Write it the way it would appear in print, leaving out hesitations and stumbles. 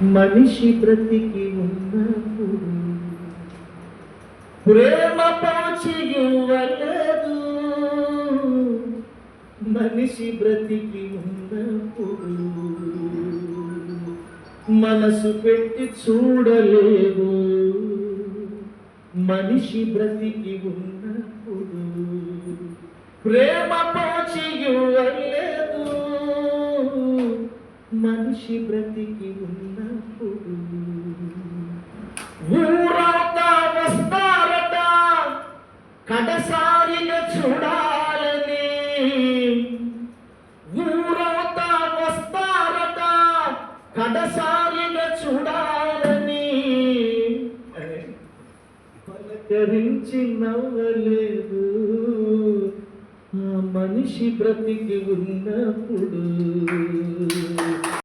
మనిషి బ్రతికి ఉన్నప్పుడు ప్రేమ పాచి ఇవ్వలేదు. మనిషి బ్రతికి ఉన్నప్పుడు మనసు పెట్టి చూడలేదు. మనిషి బ్రతికి ఉన్నప్పుడు ప్రేమ పాచి ఇవ్వలేదు. మనిషి బ్రతికి ఉన్నప్పుడు ఊరవుతా వస్తారట కడసారిగా చూడాలని. ఊరవుతా వస్తారట కడసారిగా చూడాలని. పలకరించి నవ్వలేదు. ఆ మనిషి బ్రతికి ఉన్నప్పుడు